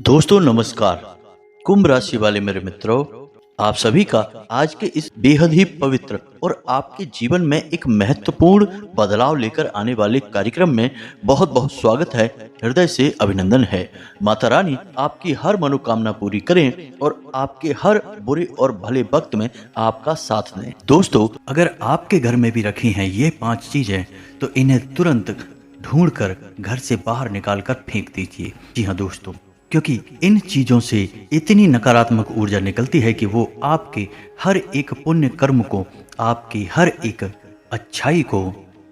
दोस्तों नमस्कार। कुंभ राशि वाले मेरे मित्रों, आप सभी का आज के इस बेहद ही पवित्र और आपके जीवन में एक महत्वपूर्ण बदलाव लेकर आने वाले कार्यक्रम में बहुत बहुत स्वागत है। हृदय से अभिनंदन है। माता रानी आपकी हर मनोकामना पूरी करें और आपके हर बुरे और भले वक्त में आपका साथ दें। दोस्तों, अगर आपके घर में भी रखी हैं ये 5 चीजें तो इन्हें तुरंत ढूंढकर घर से बाहर निकालकर फेंक दीजिए। जी हाँ दोस्तों, क्योंकि इन चीजों से इतनी नकारात्मक ऊर्जा निकलती है कि वो आपके हर एक पुण्य कर्म को, आपकी हर एक अच्छाई को,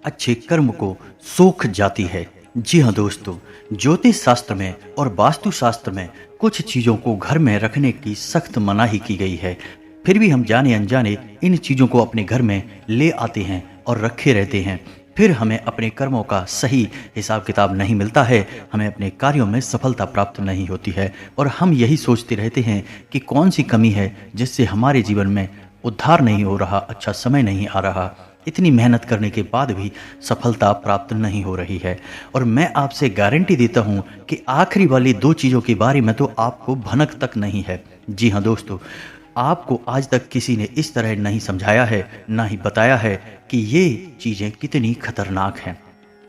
अच्छे कर्म को सोख जाती है। जी हाँ दोस्तों, ज्योतिष शास्त्र में और वास्तु शास्त्र में कुछ चीजों को घर में रखने की सख्त मनाही की गई है। फिर भी हम जाने अनजाने इन चीजों को अपने घर में ले आते हैं और रखे रहते हैं। फिर हमें अपने कर्मों का सही हिसाब किताब नहीं मिलता है, हमें अपने कार्यों में सफलता प्राप्त नहीं होती है और हम यही सोचते रहते हैं कि कौन सी कमी है जिससे हमारे जीवन में उद्धार नहीं हो रहा, अच्छा समय नहीं आ रहा। इतनी मेहनत करने के बाद भी सफलता प्राप्त नहीं हो रही है। और मैं आपसे गारंटी देता हूँ कि आखिरी वाली 2 चीज़ों के बारे में तो आपको भनक तक नहीं है। जी हाँ दोस्तों, आपको आज तक किसी ने इस तरह नहीं समझाया है, ना ही बताया है कि ये चीज़ें कितनी खतरनाक हैं।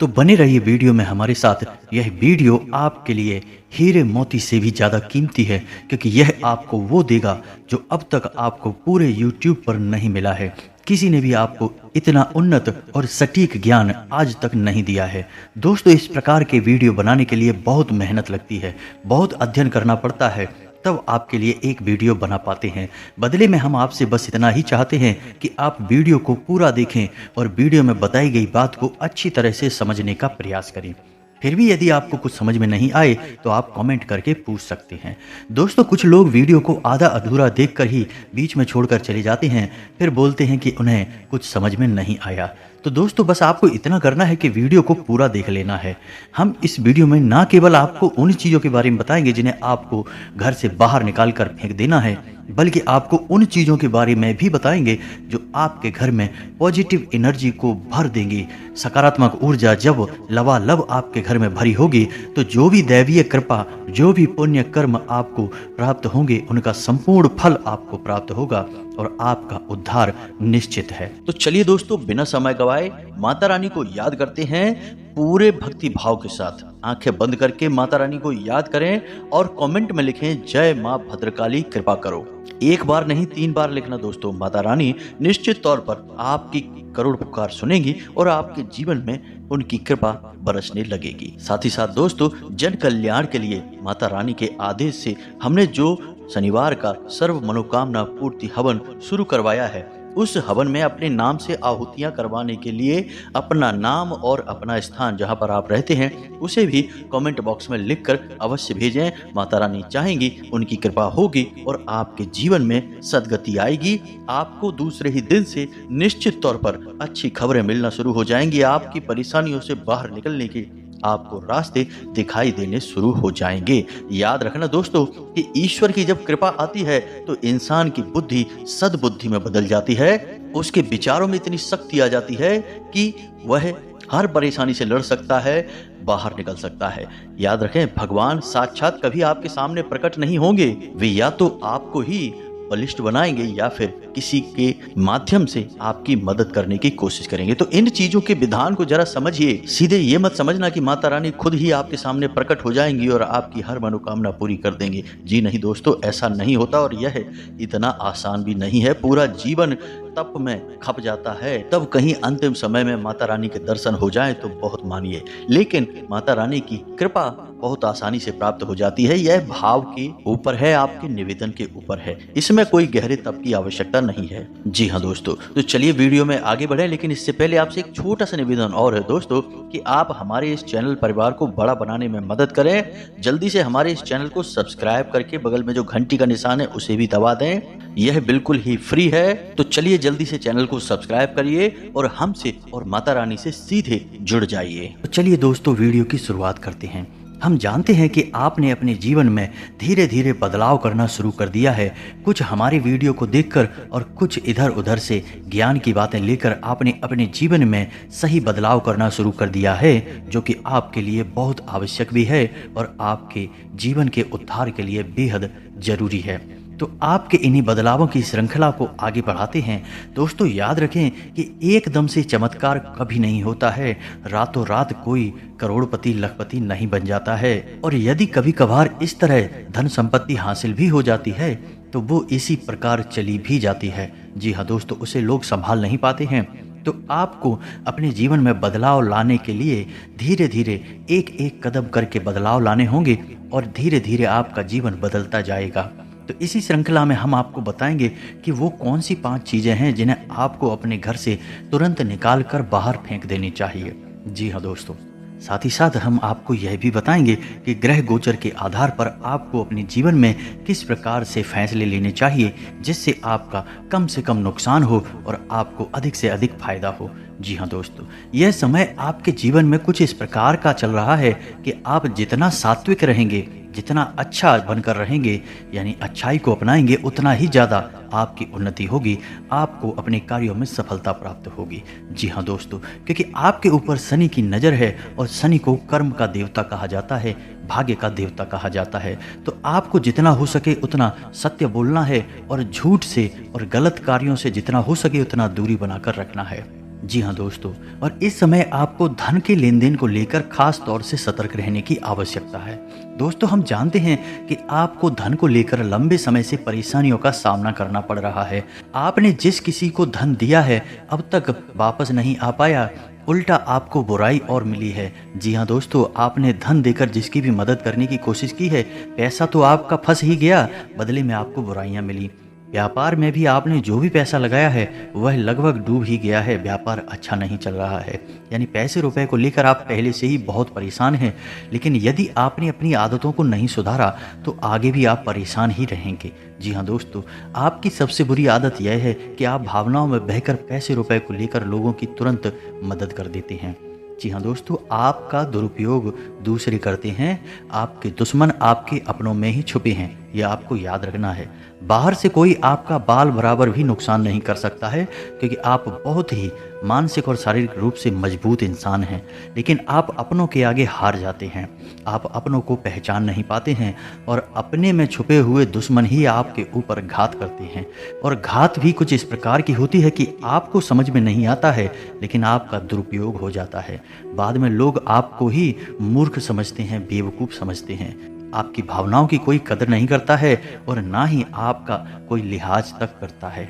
तो बने रहिए वीडियो में हमारे साथ। यह वीडियो आपके लिए हीरे मोती से भी ज़्यादा कीमती है, क्योंकि यह आपको वो देगा जो अब तक आपको पूरे YouTube पर नहीं मिला है। किसी ने भी आपको इतना उन्नत और सटीक ज्ञान आज तक नहीं दिया है। दोस्तों, इस प्रकार के वीडियो बनाने के लिए बहुत मेहनत लगती है, बहुत अध्ययन करना पड़ता है, तब आपके लिए एक वीडियो बना पाते हैं। बदले में हम आपसे बस इतना ही चाहते हैं कि आप वीडियो को पूरा देखें और वीडियो में बताई गई बात को अच्छी तरह से समझने का प्रयास करें। फिर भी यदि आपको कुछ समझ में नहीं आए तो आप कमेंट करके पूछ सकते हैं। दोस्तों, कुछ लोग वीडियो को आधा अधूरा देखकर ही बीच में छोड़कर चले जाते हैं, फिर बोलते हैं कि उन्हें कुछ समझ में नहीं आया। तो दोस्तों, बस आपको इतना करना है कि वीडियो को पूरा देख लेना है। हम इस वीडियो में ना केवल आपको उन चीज़ों के बारे में बताएंगे जिन्हें आपको घर से बाहर निकाल कर फेंक देना है, बल्कि आपको उन चीज़ों के बारे में भी बताएंगे जो आपके घर में पॉजिटिव एनर्जी को भर देंगी। सकारात्मक ऊर्जा जब लबालब आपके घर में भरी होगी तो जो भी दैवीय कृपा, जो भी पुण्य कर्म आपको प्राप्त होंगे, उनका संपूर्ण फल आपको प्राप्त होगा और आपका उद्धार निश्चित है। तो चलिए दोस्तों, बिना समय गवाए माता रानी को याद करते हैं पूरे भक्ति भाव के साथ। आंखें बंद करके माता रानी को याद करें और कमेंट में लिखें, जय मां भद्रकाली कृपा करो। 1 बार नहीं 3 बार लिखना दोस्तों। माता रानी निश्चित तौर पर आपकी करोड़ पुकार सुनेगी और आपके जीवन में उनकी कृपा बरसने लगेगी। साथ ही साथ दोस्तों, जन कल्याण के लिए माता रानी के आदेश से हमने जो शनिवार का सर्व मनोकामना पूर्ति हवन शुरू करवाया है, उस हवन में अपने नाम से आहुतियां करवाने के लिए अपना नाम और अपना स्थान जहां पर आप रहते हैं उसे भी कमेंट बॉक्स में लिखकर अवश्य भेजें। माता रानी चाहेंगी, उनकी कृपा होगी और आपके जीवन में सद्गति आएगी। आपको दूसरे ही दिन से निश्चित तौर पर अच्छी खबरें मिलना शुरू हो जाएंगी। आपकी परेशानियों से बाहर निकलने की आपको रास्ते दिखाई देने शुरू हो जाएंगे। याद रखना दोस्तों कि ईश्वर की जब कृपा आती है तो इंसान की बुद्धि सद्बुद्धि में बदल जाती है। उसके विचारों में इतनी शक्ति आ जाती है कि वह हर परेशानी से लड़ सकता है, बाहर निकल सकता है। याद रखें, भगवान साक्षात कभी आपके सामने प्रकट नहीं होंगे। वे या तो आपको ही बलिष्ठ बनाएंगे या फिर किसी के माध्यम से आपकी मदद करने की कोशिश करेंगे। तो इन चीजों के विधान को जरा समझिए। सीधे ये मत समझना कि माता रानी खुद ही आपके सामने प्रकट हो जाएंगी और आपकी हर मनोकामना पूरी कर देंगी। जी नहीं दोस्तों, ऐसा नहीं होता और यह इतना आसान भी नहीं है। पूरा जीवन तप में खप जाता है, तब कहीं अंतिम समय में माता रानी के दर्शन हो जाएं तो बहुत मानिए। लेकिन माता रानी की कृपा बहुत आसानी से प्राप्त हो जाती है। यह भाव के ऊपर है, आपके निवेदन के ऊपर है। इसमें कोई गहरे तप की आवश्यकता नहीं है। जी हाँ दोस्तों, तो चलिए वीडियो में आगे बढ़े, लेकिन इससे पहले आपसे एक छोटा सा निवेदन और है दोस्तों कि आप हमारे इस चैनल परिवार को बड़ा बनाने में मदद करें। जल्दी से हमारे इस चैनल को सब्सक्राइब करके बगल में जो घंटी का निशान है उसे भी दबा दें। यह बिल्कुल ही फ्री है। तो चलिए जल्दी से चैनल को सब्सक्राइब करिए और हमसे और माता रानी से सीधे जुड़ जाइए। तो चलिए दोस्तों, वीडियो की शुरुआत करते हैं। हम जानते हैं कि आपने अपने जीवन में धीरे धीरे बदलाव करना शुरू कर दिया है। कुछ हमारे वीडियो को देखकर और कुछ इधर उधर से ज्ञान की बातें लेकर आपने अपने जीवन में सही बदलाव करना शुरू कर दिया है, जो कि आपके लिए बहुत आवश्यक भी है और आपके जीवन के उद्धार के लिए बेहद जरूरी है। तो आपके इन्हीं बदलावों की श्रृंखला को आगे बढ़ाते हैं। दोस्तों याद रखें कि एकदम से चमत्कार कभी नहीं होता है। रातों रात कोई करोड़पति लखपति नहीं बन जाता है, और यदि कभी कभार इस तरह धन संपत्ति हासिल भी हो जाती है तो वो इसी प्रकार चली भी जाती है। जी हाँ दोस्तों, उसे लोग संभाल नहीं पाते हैं। तो आपको अपने जीवन में बदलाव लाने के लिए धीरे धीरे एक एक कदम करके बदलाव लाने होंगे और धीरे धीरे आपका जीवन बदलता जाएगा। तो इसी श्रृंखला में हम आपको बताएंगे कि वो कौन सी 5 चीज़ें हैं जिन्हें आपको अपने घर से तुरंत निकाल कर बाहर फेंक देनी चाहिए। जी हाँ दोस्तों, साथ ही साथ हम आपको यह भी बताएंगे कि ग्रह गोचर के आधार पर आपको अपने जीवन में किस प्रकार से फैसले लेने चाहिए जिससे आपका कम से कम नुकसान हो और आपको अधिक से अधिक फायदा हो। जी हाँ दोस्तों, यह समय आपके जीवन में कुछ इस प्रकार का चल रहा है कि आप जितना सात्विक रहेंगे, जितना अच्छा बनकर रहेंगे, यानी अच्छाई को अपनाएंगे, उतना ही ज़्यादा आपकी उन्नति होगी, आपको अपने कार्यों में सफलता प्राप्त होगी। जी हाँ दोस्तों, क्योंकि आपके ऊपर शनि की नज़र है और शनि को कर्म का देवता कहा जाता है, भाग्य का देवता कहा जाता है। तो आपको जितना हो सके उतना सत्य बोलना है और झूठ से और गलत कार्यों से जितना हो सके उतना दूरी बनाकर रखना है। जी हाँ दोस्तों, और इस समय आपको धन के लेन देन को लेकर खास तौर से सतर्क रहने की आवश्यकता है। दोस्तों हम जानते हैं कि आपको धन को लेकर लंबे समय से परेशानियों का सामना करना पड़ रहा है। आपने जिस किसी को धन दिया है अब तक वापस नहीं आ पाया, उल्टा आपको बुराई और मिली है। जी हाँ दोस्तों, आपने धन देकर जिसकी भी मदद करने की कोशिश की है, पैसा तो आपका फंस ही गया, बदले में आपको बुराइयां मिली। व्यापार में भी आपने जो भी पैसा लगाया है वह लगभग डूब ही गया है, व्यापार अच्छा नहीं चल रहा है। यानी पैसे रुपए को लेकर आप पहले से ही बहुत परेशान हैं, लेकिन यदि आपने अपनी आदतों को नहीं सुधारा तो आगे भी आप परेशान ही रहेंगे। जी हाँ दोस्तों, आपकी सबसे बुरी आदत यह है कि आप भावनाओं में बहकर पैसे रुपए को लेकर लोगों की तुरंत मदद कर देते हैं। जी हाँ दोस्तों, आपका दुरुपयोग दूसरे करते हैं, आपके दुश्मन आपके अपनों में ही छुपे हैं, यह आपको याद रखना है। बाहर से कोई आपका बाल बराबर भी नुकसान नहीं कर सकता है, क्योंकि आप बहुत ही मानसिक और शारीरिक रूप से मजबूत इंसान हैं, लेकिन आप अपनों के आगे हार जाते हैं। आप अपनों को पहचान नहीं पाते हैं और अपने में छुपे हुए दुश्मन ही आपके ऊपर घात करते हैं। और घात भी कुछ इस प्रकार की होती है कि आपको समझ में नहीं आता है, लेकिन आपका दुरुपयोग हो जाता है। बाद में लोग आपको ही मूर्ख समझते हैं, बेवकूफ़ समझते हैं। आपकी भावनाओं की कोई कदर नहीं करता है और ना ही आपका कोई लिहाज तक करता है।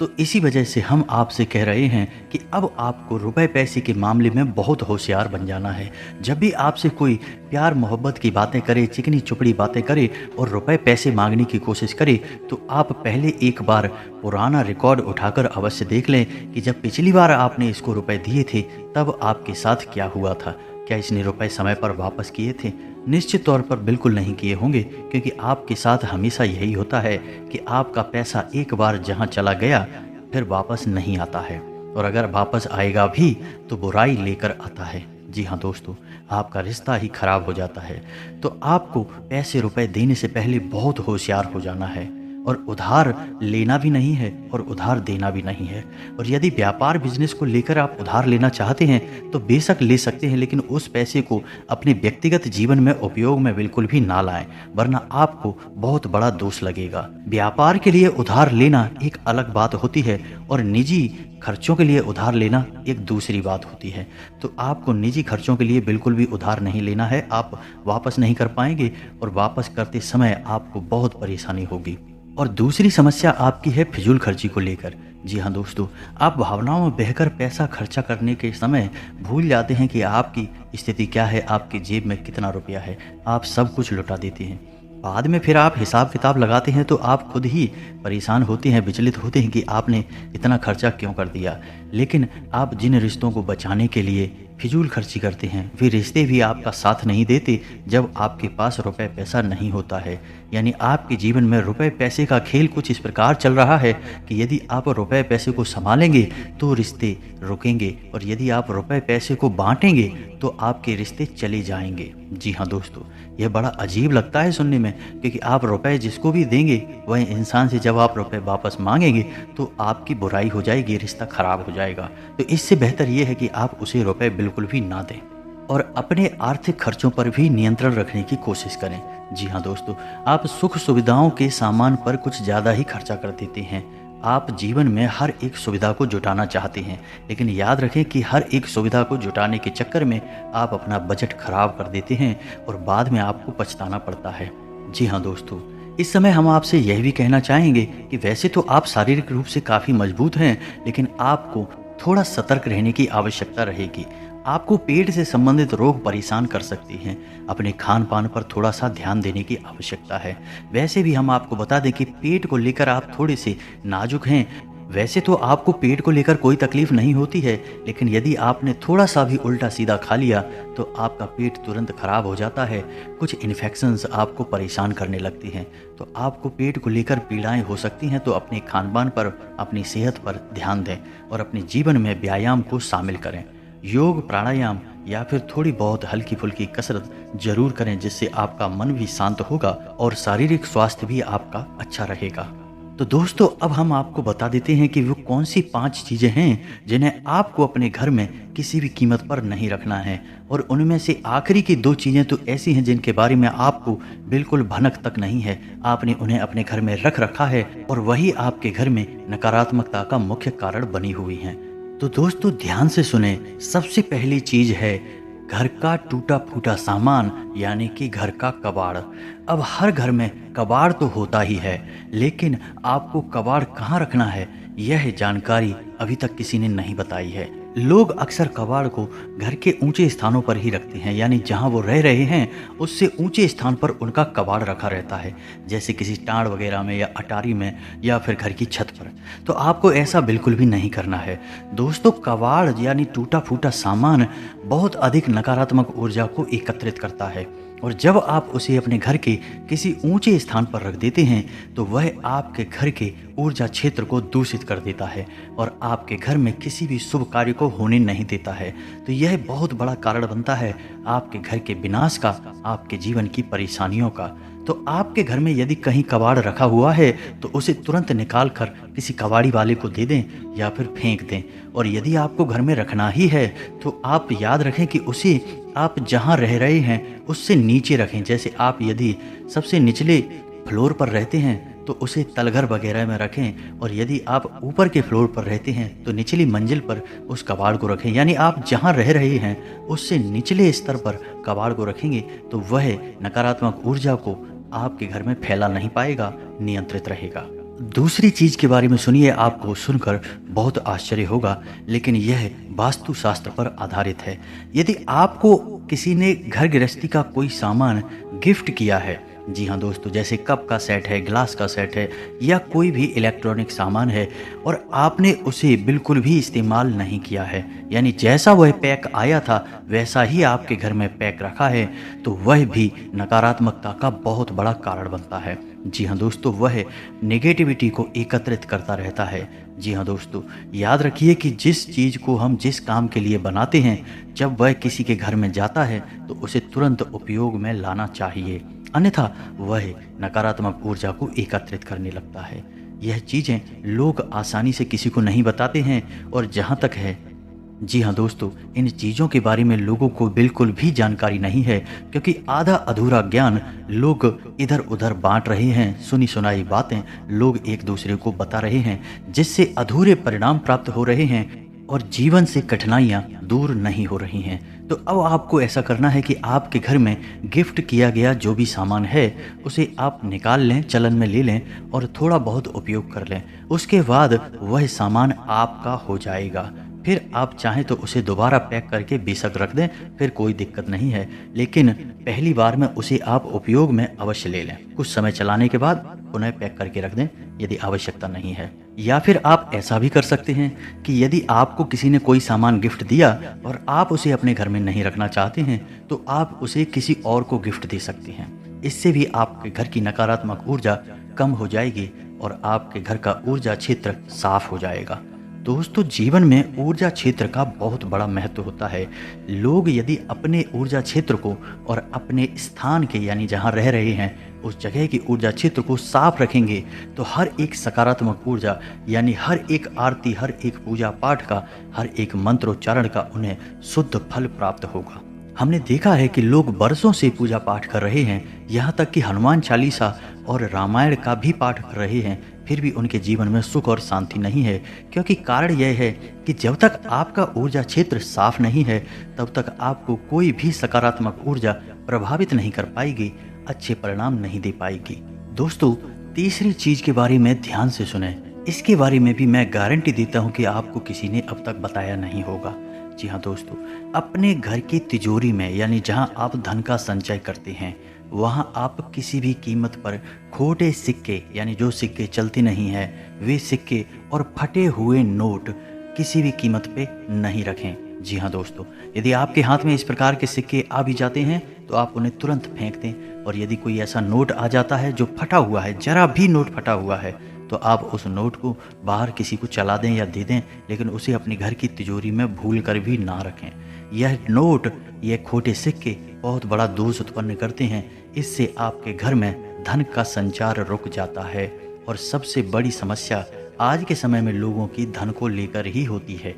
तो इसी वजह से हम आपसे कह रहे हैं कि अब आपको रुपए पैसे के मामले में बहुत होशियार बन जाना है। जब भी आपसे कोई प्यार मोहब्बत की बातें करे, चिकनी चुपड़ी बातें करे और रुपए पैसे मांगने की कोशिश करे, तो आप पहले एक बार पुराना रिकॉर्ड उठाकर अवश्य देख लें कि जब पिछली बार आपने इसको रुपए दिए थे तब आपके साथ क्या हुआ था। क्या इसने रुपए समय पर वापस किए थे? निश्चित तौर पर बिल्कुल नहीं किए होंगे, क्योंकि आपके साथ हमेशा यही होता है कि आपका पैसा एक बार जहां चला गया फिर वापस नहीं आता है, और अगर वापस आएगा भी तो बुराई लेकर आता है। जी हाँ दोस्तों, आपका रिश्ता ही खराब हो जाता है। तो आपको पैसे रुपए देने से पहले बहुत होशियार हो जाना है, और उधार लेना भी नहीं है और उधार देना भी नहीं है। और यदि व्यापार बिजनेस को लेकर आप उधार लेना चाहते हैं तो बेशक ले सकते हैं, लेकिन उस पैसे को अपने व्यक्तिगत जीवन में उपयोग में बिल्कुल भी ना लाएं, वरना आपको बहुत बड़ा दोष लगेगा। व्यापार के लिए उधार लेना एक अलग बात होती है और निजी खर्चों के लिए उधार लेना एक दूसरी बात होती है। तो आपको निजी खर्चों के लिए बिल्कुल भी उधार नहीं लेना है, आप वापस नहीं कर पाएंगे और वापस करते समय आपको बहुत परेशानी होगी। और दूसरी समस्या आपकी है फिजूल खर्ची को लेकर। जी हाँ दोस्तों, आप भावनाओं में बहकर पैसा खर्चा करने के समय भूल जाते हैं कि आपकी स्थिति क्या है, आपकी जेब में कितना रुपया है। आप सब कुछ लुटा देते हैं। बाद में फिर आप हिसाब किताब लगाते हैं तो आप खुद ही परेशान होते हैं, विचलित होते हैं कि आपने इतना खर्चा क्यों कर दिया। लेकिन आप जिन रिश्तों को बचाने के लिए फिजूल खर्ची करते हैं। वे रिश्ते भी आपका साथ नहीं देते जब आपके पास रुपए पैसा नहीं होता है। यानी आपके जीवन में रुपए पैसे का खेल कुछ इस प्रकार चल रहा है कि यदि आप रुपए पैसे को संभालेंगे तो रिश्ते रुकेंगे, और यदि आप रुपए पैसे को बांटेंगे तो आपके रिश्ते चले जाएंगे। जी हाँ दोस्तों, यह बड़ा अजीब लगता है सुनने में, क्योंकि आप रुपए जिसको भी देंगे वह इंसान से जब आप रुपए वापस मांगेंगे तो आपकी बुराई हो जाएगी, रिश्ता खराब हो जाएगा। तो इससे बेहतर यह है कि आप उसे रुपए बिल्कुल भी ना दें और अपने आर्थिक खर्चों पर भी नियंत्रण रखने की कोशिश करें। जी हाँ दोस्तों, आप सुख सुविधाओं के सामान पर कुछ ज़्यादा ही खर्चा कर देते हैं। आप जीवन में हर एक सुविधा को जुटाना चाहते हैं, लेकिन याद रखें कि हर एक सुविधा को जुटाने के चक्कर में आप अपना बजट खराब कर देते हैं और बाद में आपको पछताना पड़ता है। जी हाँ दोस्तों, इस समय हम आपसे यह भी कहना चाहेंगे कि वैसे तो आप शारीरिक रूप से काफ़ी मजबूत हैं, लेकिन आपको थोड़ा सतर्क रहने की आवश्यकता रहेगी। आपको पेट से संबंधित रोग परेशान कर सकते हैं। अपने खान पान पर थोड़ा सा ध्यान देने की आवश्यकता है। वैसे भी हम आपको बता दें कि पेट को लेकर आप थोड़े से नाजुक हैं। वैसे तो आपको पेट को लेकर कोई तकलीफ नहीं होती है, लेकिन यदि आपने थोड़ा सा भी उल्टा सीधा खा लिया तो आपका पेट तुरंत खराब हो जाता है। कुछ इन्फेक्शंस आपको परेशान करने लगती हैं, तो आपको पेट को लेकर पीड़ाएं हो सकती हैं। तो अपने खान पान पर, अपनी सेहत पर ध्यान दें और अपने जीवन में व्यायाम को शामिल करें। योग, प्राणायाम या फिर थोड़ी बहुत हल्की फुल्की कसरत जरूर करें, जिससे आपका मन भी शांत होगा और शारीरिक स्वास्थ्य भी आपका अच्छा रहेगा। तो दोस्तों, अब हम आपको बता देते हैं कि वो कौन सी 5 चीज़ें हैं जिन्हें आपको अपने घर में किसी भी कीमत पर नहीं रखना है। और उनमें से आखिरी की 2 चीज़ें तो ऐसी हैं जिनके बारे में आपको बिल्कुल भनक तक नहीं है। आपने उन्हें अपने घर में रख रखा है और वही आपके घर में नकारात्मकता का मुख्य कारण बनी हुई हैं। तो दोस्तों, ध्यान से सुने। सबसे पहली चीज है घर का टूटा फूटा सामान, यानी कि घर का कबाड़। अब हर घर में कबाड़ तो होता ही है, लेकिन आपको कबाड़ कहाँ रखना है यह जानकारी अभी तक किसी ने नहीं बताई है। लोग अक्सर कबाड़ को घर के ऊंचे स्थानों पर ही रखते हैं, यानी जहां वो रह रहे हैं उससे ऊंचे स्थान पर उनका कबाड़ रखा रहता है, जैसे किसी टाड़ वगैरह में या अटारी में या फिर घर की छत पर। तो आपको ऐसा बिल्कुल भी नहीं करना है। दोस्तों, कबाड़ यानी टूटा फूटा सामान बहुत अधिक नकारात्मक ऊर्जा को एकत्रित करता है, और जब आप उसे अपने घर के किसी ऊंचे स्थान पर रख देते हैं तो वह आपके घर के ऊर्जा क्षेत्र को दूषित कर देता है और आपके घर में किसी भी शुभ कार्य को होने नहीं देता है। तो यह बहुत बड़ा कारण बनता है आपके घर के विनाश का, आपके जीवन की परेशानियों का। तो आपके घर में यदि कहीं कबाड़ रखा हुआ है तो उसे तुरंत निकाल कर किसी कबाड़ी वाले को दे दें या फिर फेंक दें। और यदि आपको घर में रखना ही है तो आप याद रखें कि उसे आप जहां रह रहे हैं उससे नीचे रखें। जैसे आप यदि सबसे निचले फ्लोर पर रहते हैं तो उसे तलघर वगैरह में रखें, और यदि आप ऊपर के फ्लोर पर रहते हैं तो निचली मंजिल पर उस कबाड़ को रखें। यानी आप जहां रह रहे हैं उससे निचले स्तर पर कबाड़ को रखेंगे तो वह नकारात्मक ऊर्जा को आपके घर में फैला नहीं पाएगा, नियंत्रित रहेगा। दूसरी चीज के बारे में सुनिए, आपको सुनकर बहुत आश्चर्य होगा, लेकिन यह वास्तुशास्त्र पर आधारित है। यदि आपको किसी ने घर गृहस्थी का कोई सामान गिफ्ट किया है, जी हाँ दोस्तों, जैसे कप का सेट है, ग्लास का सेट है या कोई भी इलेक्ट्रॉनिक सामान है, और आपने उसे बिल्कुल भी इस्तेमाल नहीं किया है, यानी जैसा वह पैक आया था वैसा ही आपके घर में पैक रखा है, तो वह भी नकारात्मकता का बहुत बड़ा कारण बनता है। जी हाँ दोस्तों, वह नेगेटिविटी को एकत्रित करता रहता है। जी हाँ दोस्तों, याद रखिए कि जिस चीज़ को हम जिस काम के लिए बनाते हैं, जब वह किसी के घर में जाता है तो उसे तुरंत उपयोग में लाना चाहिए, अन्यथा वह नकारात्मक ऊर्जा को एकत्रित करने लगता है। यह चीज़ें लोग आसानी से किसी को नहीं बताते हैं, और जहाँ तक है, जी हाँ दोस्तों, इन चीज़ों के बारे में लोगों को बिल्कुल भी जानकारी नहीं है, क्योंकि आधा अधूरा ज्ञान लोग इधर उधर बांट रहे हैं। सुनी सुनाई बातें लोग एक दूसरे को बता रहे हैं, जिससे अधूरे परिणाम प्राप्त हो रहे हैं और जीवन से कठिनाइयाँ दूर नहीं हो रही हैं। तो अब आपको ऐसा करना है कि आपके घर में गिफ्ट किया गया जो भी सामान है उसे आप निकाल लें, चलन में ले लें और थोड़ा बहुत उपयोग कर लें। उसके बाद वह सामान आपका हो जाएगा। फिर आप चाहें तो उसे दोबारा पैक करके बेशक रख दें, फिर कोई दिक्कत नहीं है, लेकिन पहली बार में उसे आप उपयोग में अवश्य ले लें। कुछ समय चलाने के बाद पुनः पैक करके रख दें यदि आवश्यकता नहीं है। या फिर आप ऐसा भी कर सकते हैं कि यदि आपको किसी ने कोई सामान गिफ्ट दिया और आप उसे अपने घर में नहीं रखना चाहते हैं तो आप उसे किसी और को गिफ्ट दे सकते हैं। इससे भी आपके घर की नकारात्मक ऊर्जा कम हो जाएगी और आपके घर का ऊर्जा क्षेत्र साफ हो जाएगा। दोस्तों, जीवन में ऊर्जा क्षेत्र का बहुत बड़ा महत्व होता है। लोग यदि अपने ऊर्जा क्षेत्र को और अपने स्थान के यानी जहाँ रह रहे हैं उस जगह की ऊर्जा क्षेत्र को साफ रखेंगे तो हर एक सकारात्मक ऊर्जा यानी हर एक आरती, हर एक पूजा पाठ का, हर एक मंत्रोच्चारण का उन्हें शुद्ध फल प्राप्त होगा। हमने देखा है कि लोग बरसों से पूजा पाठ कर रहे हैं, यहाँ तक कि हनुमान चालीसा और रामायण का भी पाठ कर रहे हैं, फिर भी उनके जीवन में सुख और शांति नहीं है। क्योंकि कारण यह है कि जब तक आपका ऊर्जा क्षेत्र साफ नहीं है तब तक आपको कोई भी सकारात्मक ऊर्जा प्रभावित नहीं कर पाएगी, अच्छे परिणाम नहीं दे पाएगी। दोस्तों, तीसरी चीज के बारे में ध्यान से सुने। इसके बारे में भी मैं गारंटी देता हूँ कि आपको किसी ने अब तक बताया नहीं होगा। जी हाँ दोस्तों, अपने घर की तिजोरी में यानी जहाँ आप धन का संचय करते हैं वहाँ आप किसी भी कीमत पर खोटे सिक्के यानी जो सिक्के चलते नहीं हैं वे सिक्के और फटे हुए नोट किसी भी कीमत पे नहीं रखें। जी हाँ दोस्तों, यदि आपके हाथ में इस प्रकार के सिक्के आ भी जाते हैं तो आप उन्हें तुरंत फेंक दें। और यदि कोई ऐसा नोट आ जाता है जो फटा हुआ है, जरा भी नोट फटा हुआ है, तो आप उस नोट को बाहर किसी को चला दें या दे दें, लेकिन उसे अपने घर की तिजोरी में भूल कर भी ना रखें। यह नोट, यह खोटे सिक्के बहुत बड़ा दोष उत्पन्न करते हैं। इससे आपके घर में धन का संचार रुक जाता है और सबसे बड़ी समस्या आज के समय में लोगों की धन को लेकर ही होती है।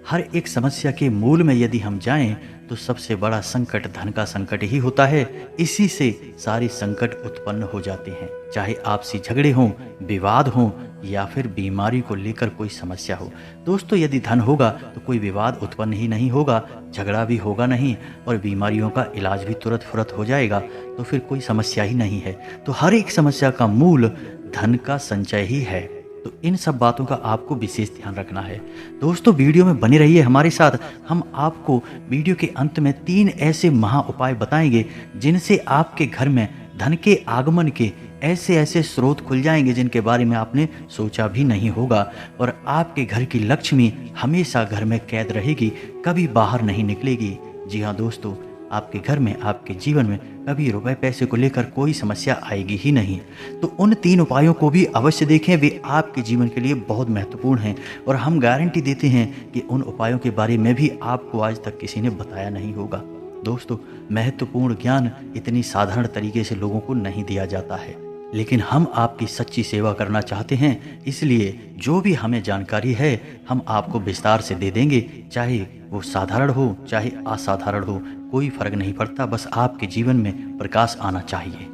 हर एक समस्या के मूल में यदि हम जाएं तो सबसे बड़ा संकट धन का संकट ही होता है। इसी से सारे संकट उत्पन्न हो जाते हैं, चाहे आपसी झगड़े हों, विवाद हों या फिर बीमारी को लेकर कोई समस्या हो। दोस्तों, यदि धन होगा तो कोई विवाद उत्पन्न ही नहीं होगा, झगड़ा भी होगा नहीं और बीमारियों का इलाज भी तुरंत फुरत हो जाएगा, तो फिर कोई समस्या ही नहीं है। तो हर एक समस्या का मूल धन का संचय ही है। तो इन सब बातों का आपको विशेष ध्यान रखना है। दोस्तों, वीडियो में बने रहिए हमारे साथ। हम आपको वीडियो के अंत में 3 ऐसे महा उपाय बताएंगे जिनसे आपके घर में धन के आगमन के ऐसे ऐसे स्रोत खुल जाएंगे जिनके बारे में आपने सोचा भी नहीं होगा और आपके घर की लक्ष्मी हमेशा घर में कैद रहेगी, कभी बाहर नहीं निकलेगी। जी हाँ दोस्तों, आपके घर में, आपके जीवन में कभी रुपए पैसे को लेकर कोई समस्या आएगी ही नहीं। तो उन 3 उपायों को भी अवश्य देखें, वे आपके जीवन के लिए बहुत महत्वपूर्ण हैं और हम गारंटी देते हैं कि उन उपायों के बारे में भी आपको आज तक किसी ने बताया नहीं होगा। दोस्तों, महत्वपूर्ण ज्ञान इतनी साधारण तरीके से लोगों को नहीं दिया जाता है, लेकिन हम आपकी सच्ची सेवा करना चाहते हैं, इसलिए जो भी हमें जानकारी है हम आपको विस्तार से दे देंगे। चाहे वो साधारण हो चाहे असाधारण हो, कोई फर्क नहीं पड़ता, बस आपके जीवन में प्रकाश आना चाहिए।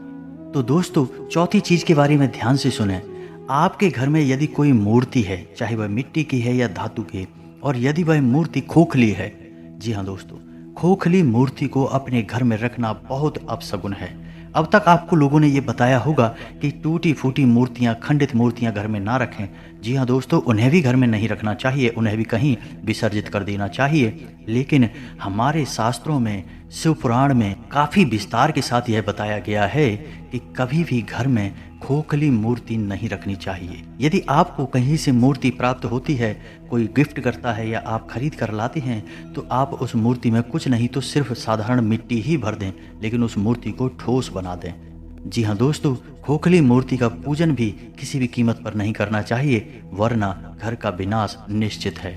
तो दोस्तों, चौथी चीज के बारे में ध्यान से सुने। आपके घर में यदि कोई मूर्ति है, चाहे वह मिट्टी की है या धातु की, और यदि वह मूर्ति खोखली है, जी हाँ दोस्तों, खोखली मूर्ति को अपने घर में रखना बहुत अपशगुन है। अब तक आपको लोगों ने ये बताया होगा कि टूटी फूटी मूर्तियां, खंडित मूर्तियां घर में ना रखें। जी हाँ दोस्तों, उन्हें भी घर में नहीं रखना चाहिए, उन्हें भी कहीं विसर्जित कर देना चाहिए। लेकिन हमारे शास्त्रों में, शिव पुराण में काफ़ी विस्तार के साथ यह बताया गया है कि कभी भी घर में खोखली मूर्ति नहीं रखनी चाहिए। यदि आपको कहीं से मूर्ति प्राप्त होती है, कोई गिफ्ट करता है या आप खरीद कर लाते हैं, तो आप उस मूर्ति में कुछ नहीं तो सिर्फ साधारण मिट्टी ही भर दें, लेकिन उस मूर्ति को ठोस बना दें। जी हाँ दोस्तों, खोखली मूर्ति का पूजन भी किसी भी कीमत पर नहीं करना चाहिए, वरना घर का विनाश निश्चित है।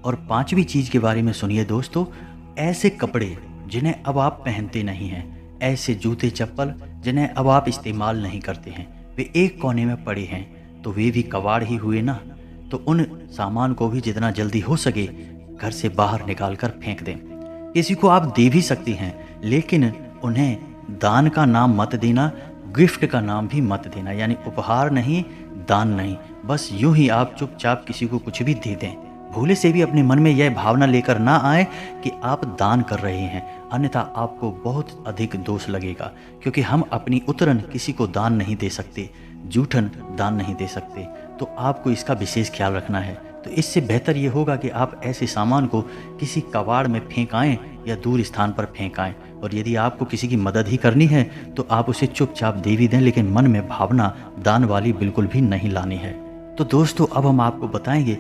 और 5वीं चीज के बारे में सुनिए दोस्तों। ऐसे कपड़े जिन्हें अब आप पहनते नहीं हैं, ऐसे जूते चप्पल जिन्हें अब आप इस्तेमाल नहीं करते हैं, वे एक कोने में पड़े हैं, तो वे भी कबाड़ ही हुए ना। तो उन सामान को भी जितना जल्दी हो सके घर से बाहर निकाल कर फेंक दें। किसी को आप दे भी सकती हैं, लेकिन उन्हें दान का नाम मत देना, गिफ्ट का नाम भी मत देना, यानी उपहार नहीं, दान नहीं। बस यूं ही आप चुपचाप किसी को कुछ भी दे दें। भूले से भी अपने मन में यह भावना लेकर ना आए कि आप दान कर रहे हैं, अन्यथा आपको बहुत अधिक दोष लगेगा। क्योंकि हम अपनी उतरन किसी को दान नहीं दे सकते, जूठन दान नहीं दे सकते। तो आपको इसका विशेष ख्याल रखना है। तो इससे बेहतर ये होगा कि आप ऐसे सामान को किसी कबाड़ में फेंक आएँ या दूर स्थान पर फेंक आएँ। और यदि आपको किसी की मदद ही करनी है तो आप उसे चुपचाप दे भी दें, लेकिन मन में भावना दान वाली बिल्कुल भी नहीं लानी है। तो दोस्तों अब हम आपको बताएंगे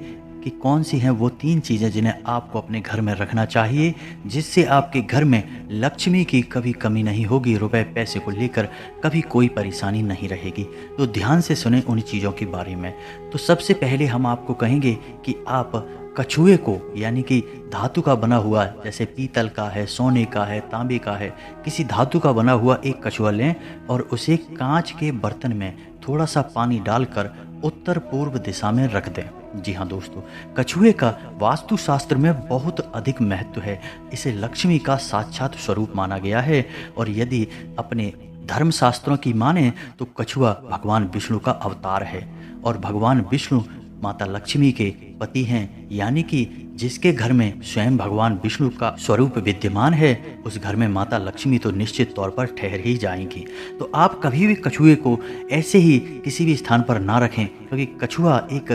कि कौन सी हैं वो 3 चीज़ें जिन्हें आपको अपने घर में रखना चाहिए, जिससे आपके घर में लक्ष्मी की कभी कमी नहीं होगी, रुपए पैसे को लेकर कभी कोई परेशानी नहीं रहेगी। तो ध्यान से सुने उन चीज़ों के बारे में। तो सबसे पहले हम आपको कहेंगे कि आप कछुए को, यानी कि धातु का बना हुआ, जैसे पीतल का है, सोने का है, तांबे का है, किसी धातु का बना हुआ एक कछुआ लें और उसे कांच के बर्तन में थोड़ा सा पानी डालकर उत्तर पूर्व दिशा में रख दें। जी हाँ दोस्तों, कछुए का वास्तुशास्त्र में बहुत अधिक महत्व है। इसे लक्ष्मी का साक्षात स्वरूप माना गया है और यदि अपने धर्मशास्त्रों की माने तो कछुआ भगवान विष्णु का अवतार है और भगवान विष्णु माता लक्ष्मी के पति हैं, यानी कि जिसके घर में स्वयं भगवान विष्णु का स्वरूप विद्यमान है उस घर में माता लक्ष्मी तो निश्चित तौर पर ठहर ही जाएंगी। तो आप कभी भी कछुए को ऐसे ही किसी भी स्थान पर ना रखें, क्योंकि कछुआ एक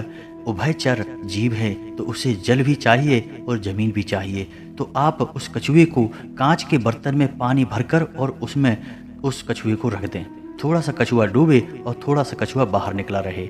उभयचर जीव है, तो उसे जल भी चाहिए और जमीन भी चाहिए। तो आप उस कछुए को कांच के बर्तन में पानी भरकर और उसमें उस कछुए को रख दें। थोड़ा सा कछुआ डूबे और थोड़ा सा कछुआ बाहर निकला रहे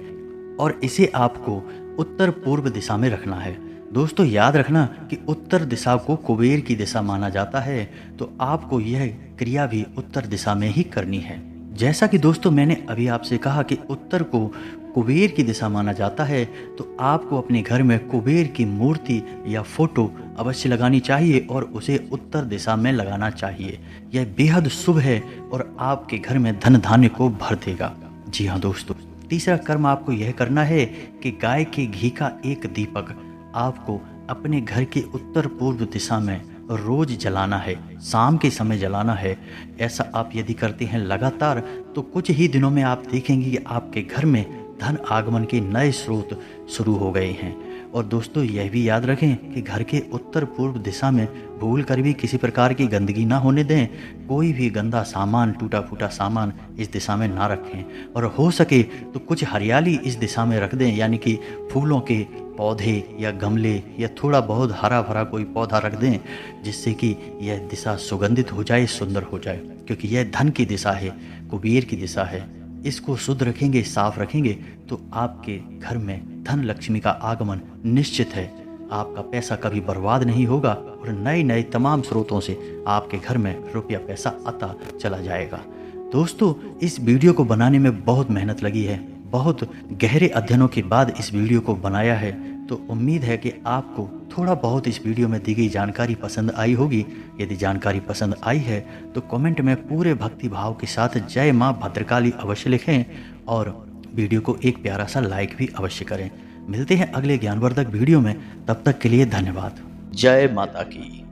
और इसे आपको उत्तर पूर्व दिशा में रखना है। दोस्तों याद रखना कि उत्तर दिशा को कुबेर की दिशा माना जाता है, तो आपको यह क्रिया भी उत्तर दिशा में ही करनी है। जैसा कि दोस्तों मैंने अभी आपसे कहा कि उत्तर को कुबेर की दिशा माना जाता है, तो आपको अपने घर में कुबेर की मूर्ति या फोटो अवश्य लगानी चाहिए और उसे उत्तर दिशा में लगाना चाहिए। यह बेहद शुभ है और आपके घर में धन धान्य को भर देगा। जी हाँ दोस्तों, तीसरा कर्म आपको यह करना है कि गाय के घी का एक दीपक आपको अपने घर के उत्तर पूर्व दिशा में रोज जलाना है, शाम के समय जलाना है। ऐसा आप यदि करते हैं लगातार तो कुछ ही दिनों में आप देखेंगे कि आपके घर में धन आगमन के नए स्रोत शुरू हो गए हैं। और दोस्तों यह भी याद रखें कि घर के उत्तर पूर्व दिशा में भूल कर भी किसी प्रकार की गंदगी ना होने दें। कोई भी गंदा सामान, टूटा फूटा सामान इस दिशा में ना रखें और हो सके तो कुछ हरियाली इस दिशा में रख दें, यानी कि फूलों के पौधे या गमले या थोड़ा बहुत हरा भरा कोई पौधा रख दें, जिससे कि यह दिशा सुगंधित हो जाए, सुंदर हो जाए। क्योंकि यह धन की दिशा है, कुबेर की दिशा है। इसको शुद्ध रखेंगे, साफ रखेंगे तो आपके घर में धन लक्ष्मी का आगमन निश्चित है। आपका पैसा कभी बर्बाद नहीं होगा और नए नए तमाम स्रोतों से आपके घर में रुपया पैसा आता चला जाएगा। दोस्तों इस वीडियो को बनाने में बहुत मेहनत लगी है, बहुत गहरे अध्ययनों के बाद इस वीडियो को बनाया है। तो उम्मीद है कि आपको थोड़ा बहुत इस वीडियो में दी गई जानकारी पसंद आई होगी। यदि जानकारी पसंद आई है तो कमेंट में पूरे भक्ति भाव के साथ जय माँ भद्रकाली अवश्य लिखें और वीडियो को एक प्यारा सा लाइक भी अवश्य करें। मिलते हैं अगले ज्ञानवर्धक वीडियो में, तब तक के लिए धन्यवाद। जय माता की।